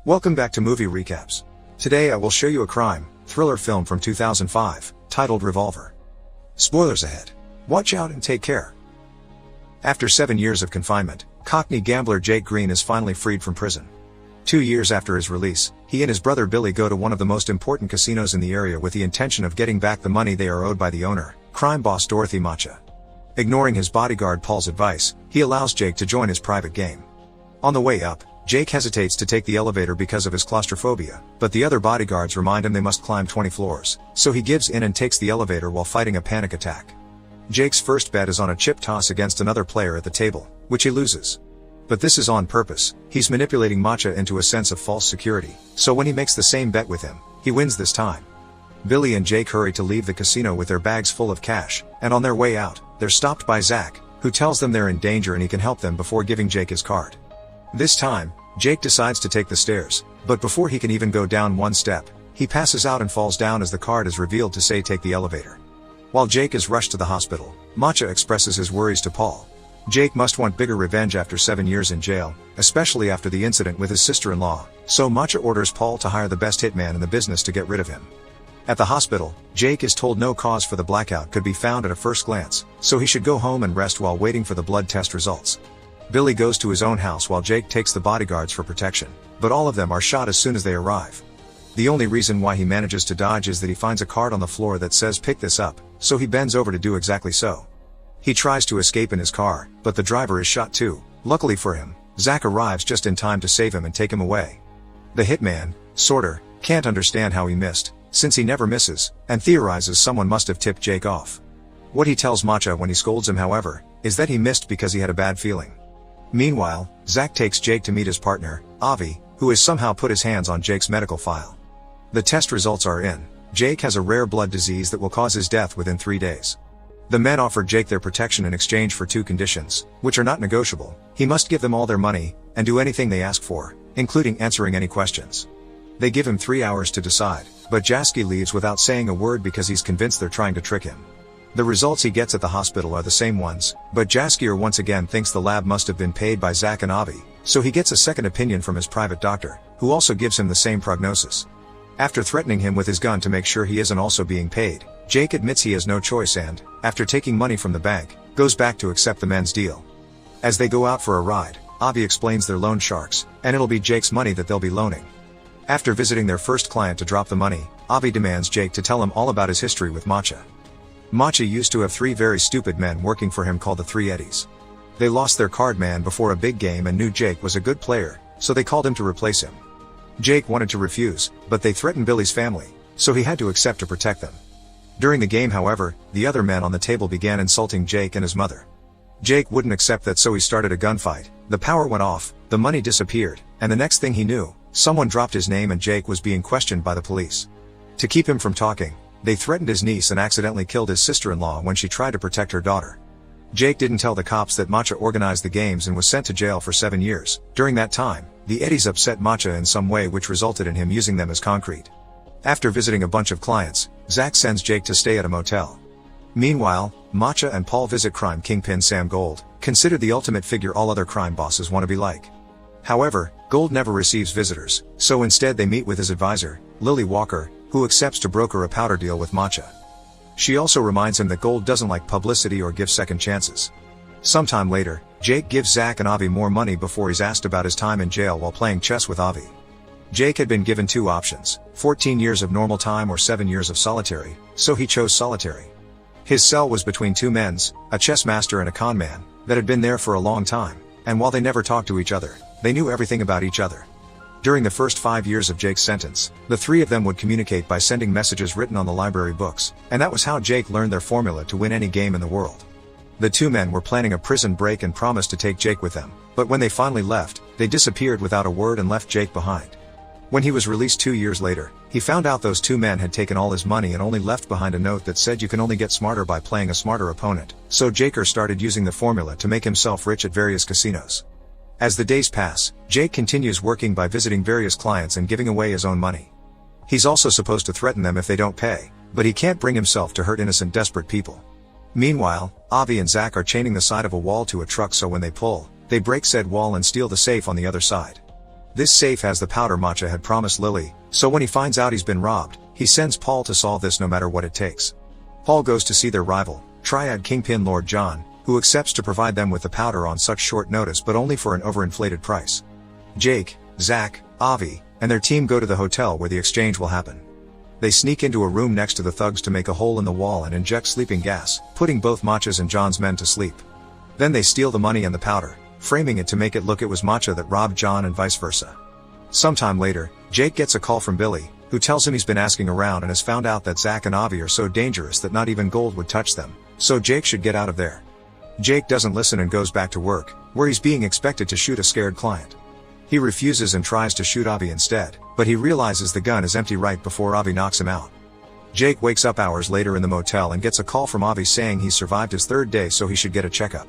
Welcome back to Movie Recaps. Today I will show you a crime, thriller film from 2005, titled Revolver. Spoilers ahead. Watch out and take care. After 7 years of confinement, Cockney gambler Jake Green is finally freed from prison. 2 years after his release, he and his brother Billy go to one of the most important casinos in the area with the intention of getting back the money they are owed by the owner, crime boss Dorothy Macha. Ignoring his bodyguard Paul's advice, he allows Jake to join his private game. On the way up, Jake hesitates to take the elevator because of his claustrophobia, but the other bodyguards remind him they must climb 20 floors, so he gives in and takes the elevator while fighting a panic attack. Jake's first bet is on a chip toss against another player at the table, which he loses. But this is on purpose. He's manipulating Macha into a sense of false security, so when he makes the same bet with him, he wins this time. Billy and Jake hurry to leave the casino with their bags full of cash, and on their way out, they're stopped by Zach, who tells them they're in danger and he can help them before giving Jake his card. This time, Jake decides to take the stairs, but before he can even go down one step, he passes out and falls down as the card is revealed to say take the elevator. While Jake is rushed to the hospital, Macha expresses his worries to Paul. Jake must want bigger revenge after 7 years in jail, especially after the incident with his sister-in-law, so Macha orders Paul to hire the best hitman in the business to get rid of him. At the hospital, Jake is told no cause for the blackout could be found at a first glance, so he should go home and rest while waiting for the blood test results. Billy goes to his own house while Jake takes the bodyguards for protection, but all of them are shot as soon as they arrive. The only reason why he manages to dodge is that he finds a card on the floor that says pick this up, so he bends over to do exactly so. He tries to escape in his car, but the driver is shot too. Luckily for him, Zach arrives just in time to save him and take him away. The hitman, Sorter, can't understand how he missed, since he never misses, and theorizes someone must have tipped Jake off. What he tells Macha when he scolds him, however, is that he missed because he had a bad feeling. Meanwhile, Zach takes Jake to meet his partner, Avi, who has somehow put his hands on Jake's medical file. The test results are in. Jake has a rare blood disease that will cause his death within 3 days. The men offer Jake their protection in exchange for 2 conditions, which are not negotiable. He must give them all their money, and do anything they ask for, including answering any questions. They give him 3 hours to decide, but Jasky leaves without saying a word because he's convinced they're trying to trick him. The results he gets at the hospital are the same ones, but Jaskier once again thinks the lab must have been paid by Zach and Avi, so he gets a second opinion from his private doctor, who also gives him the same prognosis. After threatening him with his gun to make sure he isn't also being paid, Jake admits he has no choice and, after taking money from the bank, goes back to accept the men's deal. As they go out for a ride, Avi explains they're loan sharks, and it'll be Jake's money that they'll be loaning. After visiting their first client to drop the money, Avi demands Jake to tell him all about his history with Macha. Macha used to have 3 very stupid men working for him called the 3 Eddies. They lost their card man before a big game and knew Jake was a good player, so they called him to replace him. Jake wanted to refuse, but they threatened Billy's family, so he had to accept to protect them. During the game, however, the other men on the table began insulting Jake and his mother. Jake wouldn't accept that, so he started a gunfight. The power went off, the money disappeared, and the next thing he knew, someone dropped his name and Jake was being questioned by the police. To keep him from talking, they threatened his niece and accidentally killed his sister-in-law when she tried to protect her daughter. Jake didn't tell the cops that Macha organized the games and was sent to jail for 7 years. During that time, the Eddies upset Macha in some way, which resulted in him using them as concrete. After visiting a bunch of clients, Zach sends Jake to stay at a motel. Meanwhile, Macha and Paul visit crime kingpin Sam Gold, considered the ultimate figure all other crime bosses want to be like. However, Gold never receives visitors, so instead they meet with his advisor, Lily Walker, who accepts to broker a powder deal with Macha. She also reminds him that Gold doesn't like publicity or give second chances. Sometime later, Jake gives Zach and Avi more money before he's asked about his time in jail while playing chess with Avi. Jake had been given 2 options, 14 years of normal time or 7 years of solitary, so he chose solitary. His cell was between 2 men, a chess master and a con man, that had been there for a long time, and while they never talked to each other, they knew everything about each other. During the first 5 years of Jake's sentence, the 3 of them would communicate by sending messages written on the library books, and that was how Jake learned their formula to win any game in the world. The 2 men were planning a prison break and promised to take Jake with them, but when they finally left, they disappeared without a word and left Jake behind. When he was released 2 years later, he found out those 2 men had taken all his money and only left behind a note that said you can only get smarter by playing a smarter opponent, so Jaker started using the formula to make himself rich at various casinos. As the days pass, Jake continues working by visiting various clients and giving away his own money. He's also supposed to threaten them if they don't pay, but he can't bring himself to hurt innocent, desperate people. Meanwhile, Avi and Zach are chaining the side of a wall to a truck, so when they pull, they break said wall and steal the safe on the other side. This safe has the powder Matcha had promised Lily, so when he finds out he's been robbed, he sends Paul to solve this no matter what it takes. Paul goes to see their rival, Triad Kingpin Lord John, who accepts to provide them with the powder on such short notice but only for an overinflated price. Jake, Zach, Avi, and their team go to the hotel where the exchange will happen. They sneak into a room next to the thugs to make a hole in the wall and inject sleeping gas, putting both Matcha's and John's men to sleep. Then they steal the money and the powder, framing it to make it look it was Matcha that robbed John and vice versa. Sometime later, Jake gets a call from Billy, who tells him he's been asking around and has found out that Zach and Avi are so dangerous that not even gold would touch them, so Jake should get out of there. Jake doesn't listen and goes back to work, where he's being expected to shoot a scared client. He refuses and tries to shoot Avi instead, but he realizes the gun is empty right before Avi knocks him out. Jake wakes up hours later in the motel and gets a call from Avi saying he's survived his third day so he should get a checkup.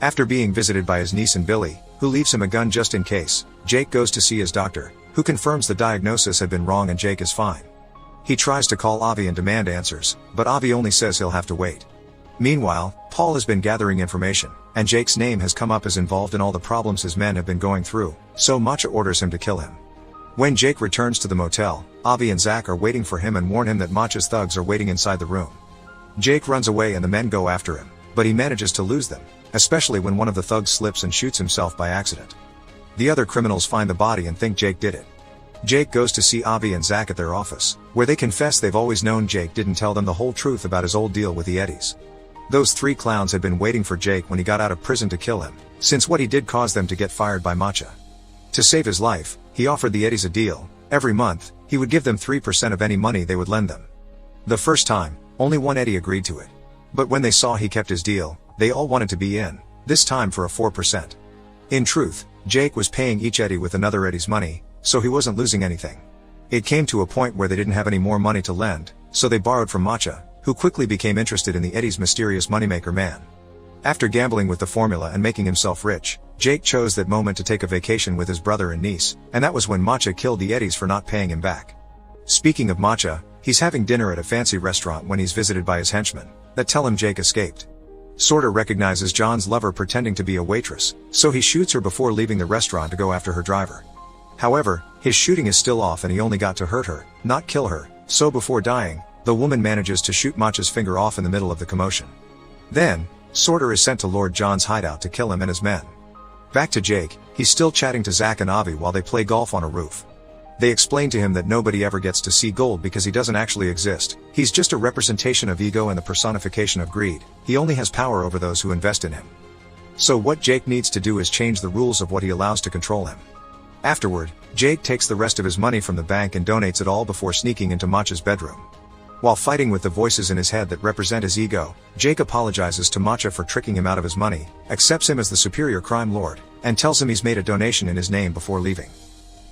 After being visited by his niece and Billy, who leaves him a gun just in case, Jake goes to see his doctor, who confirms the diagnosis had been wrong and Jake is fine. He tries to call Avi and demand answers, but Avi only says he'll have to wait. Meanwhile, Paul has been gathering information, and Jake's name has come up as involved in all the problems his men have been going through, so Matcha orders him to kill him. When Jake returns to the motel, Avi and Zach are waiting for him and warn him that Matcha's thugs are waiting inside the room. Jake runs away and the men go after him, but he manages to lose them, especially when one of the thugs slips and shoots himself by accident. The other criminals find the body and think Jake did it. Jake goes to see Avi and Zach at their office, where they confess they've always known Jake didn't tell them the whole truth about his old deal with the Eddies. Those three clowns had been waiting for Jake when he got out of prison to kill him, since what he did caused them to get fired by Matcha. To save his life, he offered the Eddies a deal. Every month, he would give them 3% of any money they would lend them. The first time, only one Eddie agreed to it. But when they saw he kept his deal, they all wanted to be in, this time for a 4%. In truth, Jake was paying each Eddie with another Eddie's money, so he wasn't losing anything. It came to a point where they didn't have any more money to lend, so they borrowed from Matcha, who quickly became interested in the Eddie's mysterious moneymaker man. After gambling with the formula and making himself rich, Jake chose that moment to take a vacation with his brother and niece, and that was when Matcha killed the Eddies for not paying him back. Speaking of Matcha, he's having dinner at a fancy restaurant when he's visited by his henchmen, that tell him Jake escaped. Sorter recognizes John's lover pretending to be a waitress, so he shoots her before leaving the restaurant to go after her driver. However, his shooting is still off and he only got to hurt her, not kill her, so before dying, the woman manages to shoot Matcha's finger off in the middle of the commotion. Then, Sorter is sent to Lord John's hideout to kill him and his men. Back to Jake, he's still chatting to Zach and Avi while they play golf on a roof. They explain to him that nobody ever gets to see gold because he doesn't actually exist, he's just a representation of ego and the personification of greed, he only has power over those who invest in him. So what Jake needs to do is change the rules of what he allows to control him. Afterward, Jake takes the rest of his money from the bank and donates it all before sneaking into Matcha's bedroom. While fighting with the voices in his head that represent his ego, Jake apologizes to Matcha for tricking him out of his money, accepts him as the superior crime lord, and tells him he's made a donation in his name before leaving.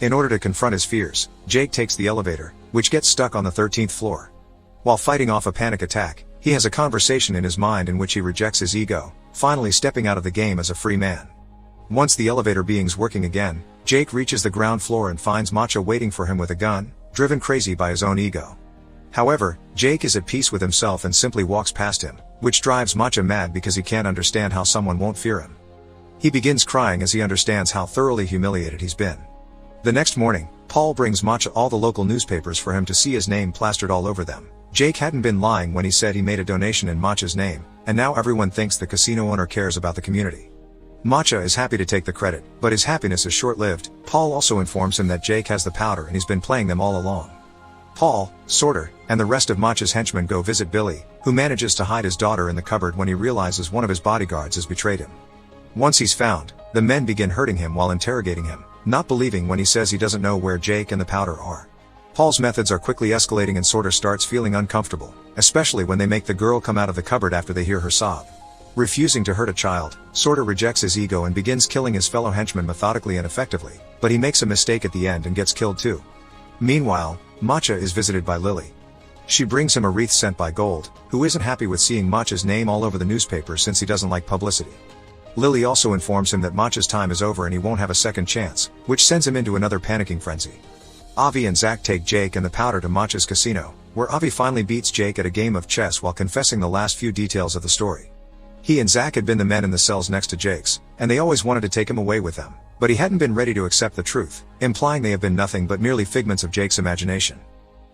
In order to confront his fears, Jake takes the elevator, which gets stuck on the 13th floor. While fighting off a panic attack, he has a conversation in his mind in which he rejects his ego, finally stepping out of the game as a free man. Once the elevator being's working again, Jake reaches the ground floor and finds Matcha waiting for him with a gun, driven crazy by his own ego. However, Jake is at peace with himself and simply walks past him, which drives Matcha mad because he can't understand how someone won't fear him. He begins crying as he understands how thoroughly humiliated he's been. The next morning, Paul brings Matcha all the local newspapers for him to see his name plastered all over them. Jake hadn't been lying when he said he made a donation in Matcha's name, and now everyone thinks the casino owner cares about the community. Matcha is happy to take the credit, but his happiness is short-lived. Paul also informs him that Jake has the powder and he's been playing them all along. Paul, Sorter, and the rest of Matcha's henchmen go visit Billy, who manages to hide his daughter in the cupboard when he realizes one of his bodyguards has betrayed him. Once he's found, the men begin hurting him while interrogating him, not believing when he says he doesn't know where Jake and the powder are. Paul's methods are quickly escalating and Sorter starts feeling uncomfortable, especially when they make the girl come out of the cupboard after they hear her sob. Refusing to hurt a child, Sorter rejects his ego and begins killing his fellow henchmen methodically and effectively, but he makes a mistake at the end and gets killed too. Meanwhile, Matcha is visited by Lily. She brings him a wreath sent by Gold, who isn't happy with seeing Matcha's name all over the newspaper since he doesn't like publicity. Lily also informs him that Matcha's time is over and he won't have a second chance, which sends him into another panicking frenzy. Avi and Zach take Jake and the powder to Matcha's casino, where Avi finally beats Jake at a game of chess while confessing the last few details of the story. He and Zach had been the men in the cells next to Jake's, and they always wanted to take him away with them, but he hadn't been ready to accept the truth, implying they have been nothing but merely figments of Jake's imagination.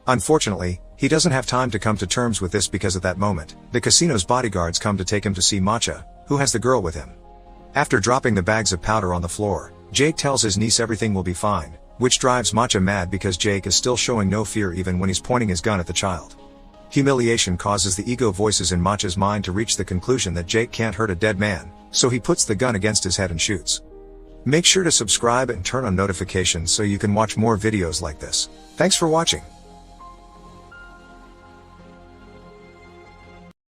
Unfortunately, he doesn't have time to come to terms with this because at that moment, the casino's bodyguards come to take him to see Matcha, who has the girl with him. After dropping the bags of powder on the floor, Jake tells his niece everything will be fine, which drives Matcha mad because Jake is still showing no fear even when he's pointing his gun at the child. Humiliation causes the ego voices in Matcha's mind to reach the conclusion that Jake can't hurt a dead man, so he puts the gun against his head and shoots. Make sure to subscribe and turn on notifications so you can watch more videos like this. Thanks for watching.